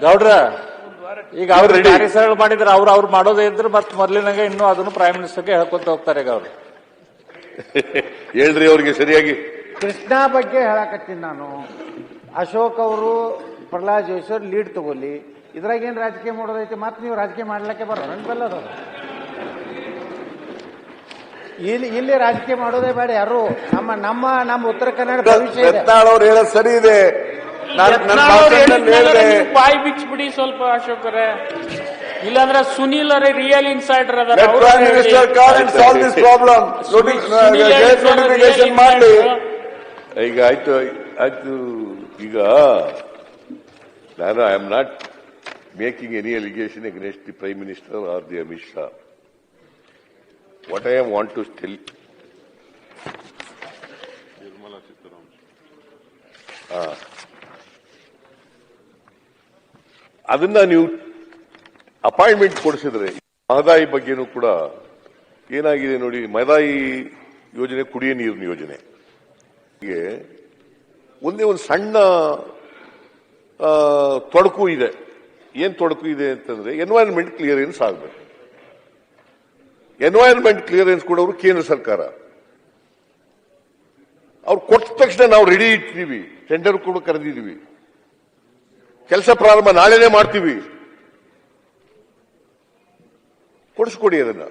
ಗೌಡ್ರ ಈಗ ಅವ್ರು ಕಾರ್ಯಸರಳ ಮಾಡಿದ್ರೆ ಅವ್ರು ಮಾಡೋದೇ ಇದ್ರೆ ಮತ್ತೆ ಮೊದಲಿನಾಗ ಇನ್ನೂ ಅದನ್ನು ಪ್ರೈಮ್ ಮಿನಿಸ್ಟರ್ಗೆ ಹೇಳ್ಕೊತ ಹೋಗ್ತಾರೆ ಈಗ ಅವ್ರು. ಹೇಳ್ರಿ ಅವ್ರಿಗೆ ಸರಿಯಾಗಿ. ಕೃಷ್ಣಾ ಬಗ್ಗೆ ಹೇಳಕತ್ತೀನಿ ನಾನು. ಅಶೋಕ್ ಅವರು ಪ್ರಹ್ಲಾದ್ ಜೋಶಿ ಅವ್ರು ಲೀಡ್ ತಗೊಳ್ಳಿ, ಇದ್ರಾಗ ಏನ್ ರಾಜಕೀಯ ಮಾಡೋದೈತಿ, ಮತ್ತೆ ನೀವು ರಾಜಕೀಯ ಮಾಡ್ಲಿಕ್ಕೆ ಬರೋಣ ಬಲ್ಲದ. ಇಲ್ಲಿ ರಾಜಕೀಯ ಮಾಡೋದೇ ಬೇಡ ಯಾರು. ನಮ್ಮ ಉತ್ತರ ಕನ್ನಡ ಭವಿಷ್ಯ ಇದೆ. ಅವ್ರು ಹೇಳೋದು ಸರಿ ಇದೆ. ಬಾಯಿ ಬಿಚ್ಚಿಬಿಡಿ ಸ್ವಲ್ಪ ಅಶೋಕರೇ, ಇಲ್ಲಾಂದ್ರೆ ಸುನೀಲ್ ಅವರೇ ರಿಯಲ್ ಇನ್ಸೈಡರ್ ಅದಾರ. ಈಗ ಆಯ್ತು. ಈಗ ನಾನು I am not making any allegation against the prime minister or the Amit Shah. What I want to still ಅದನ್ನ ನೀವು ಅಪಾಯಿಂಟ್ಮೆಂಟ್ ಕೊಡಿಸಿದ್ರೆ, ಮಹದಾಯಿ ಬಗ್ಗೆನೂ ಕೂಡ ಏನಾಗಿದೆ ನೋಡಿ. ಮಹದಾಯಿ ಯೋಜನೆ ಕುಡಿಯ ನೀರಿನ ಯೋಜನೆ ಒಂದೇ ಒಂದು ಸಣ್ಣ ತೊಡಕು ಇದೆ. ಏನ್ ತೊಡಕು ಇದೆ ಅಂತಂದ್ರೆ ಎನ್ವೈರನ್ಮೆಂಟ್ ಕ್ಲಿಯರೆನ್ಸ್ ಆಗಬೇಕು. ಎನ್ವೈರನ್ಮೆಂಟ್ ಕ್ಲಿಯರೆನ್ಸ್ ಕೊಡೋರು ಕೇಂದ್ರ ಸರ್ಕಾರ. ಅವ್ರು ಕೊಟ್ಟ ತಕ್ಷಣ ನಾವು ರೆಡಿ ಇಟ್ಟಿದ್ದೀವಿ, ಟೆಂಡರ್ ಕೂಡ ಕರೆದಿದ್ದೀವಿ, ಕೆಲಸ ಪ್ರಾರಂಭ ನಾಳೆನೇ ಮಾಡ್ತೀವಿ. ಕೊಡಿಸ್ಕೊಡಿ ಅದನ್ನ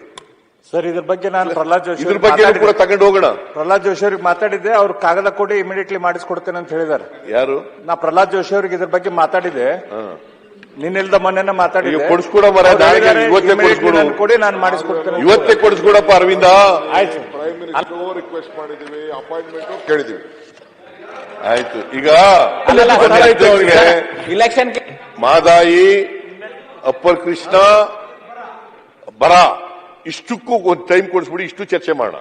ಸರ್. ಇದ್ರ ಬಗ್ಗೆ ನಾನು ಪ್ರಹ್ಲಾದ್ ಜೋಶಿ ಇದ್ರ ಬಗ್ಗೆ ಕೂಡ ತಗೊಂಡು ಹೋಗೋಣ. ಪ್ರಹ್ಲಾದ್ ಜೋಶಿ ಅವ್ರಿಗೆ ಮಾತಾಡಿದ್ದೆ, ಅವ್ರು ಕಾಗದ ಕೊಡಿ ಇಮಿಡಿಯೇಟ್ಲಿ ಮಾಡಿಸ್ಕೊಡ್ತೇನೆ ಅಂತ ಹೇಳಿದ್ದಾರೆ. ಯಾರು? ನಾ ಪ್ರಹ್ಲಾದ್ ಜೋಶಿ ಅವ್ರಿಗೆ ಇದ್ರ ಬಗ್ಗೆ ಮಾತಾಡಿದ್ದೆ, ನಿನ್ನಿಲ್ದ ಮೊನ್ನೆ ಮಾತಾಡಿದ್ದೆ. ಕೊಡಿಸ್ಕೊಡ ಮರ, ಇವತ್ತೇ ಕೊಡಿಸ್ಕೊಡು ಕೊಡಿ, ನಾನು ಮಾಡಿಸ್ಕೊಡ್ತೇನೆ. ಇವತ್ತೇ ಕೊಡಿಸ್ಕೊಡಪ್ಪ ಅರವಿಂದ. ಆಯ್ತು. ಪ್ರೈಮ್ ಮಿನಿಸ್ಟರ್ ರಿಕ್ವೆಸ್ಟ್ ಮಾಡಿದೀವಿ, ಅಪಾಯಿಂಟ್ಮೆಂಟ್ ಕೇಳಿದೀವಿ. ಆಯ್ತು. ಈಗ ಇಲೆಕ್ಷನ್ ಮಹದಾಯಿ, ಅಪ್ಪರ್ ಕೃಷ್ಣ, ಬರ ಇಷ್ಟಕ್ಕೂ ಒಂದು ಟೈಮ್ ಕೊಡಿಸ್ಬಿಡಿ, ಇಷ್ಟು ಚರ್ಚೆ ಮಾಡೋಣ.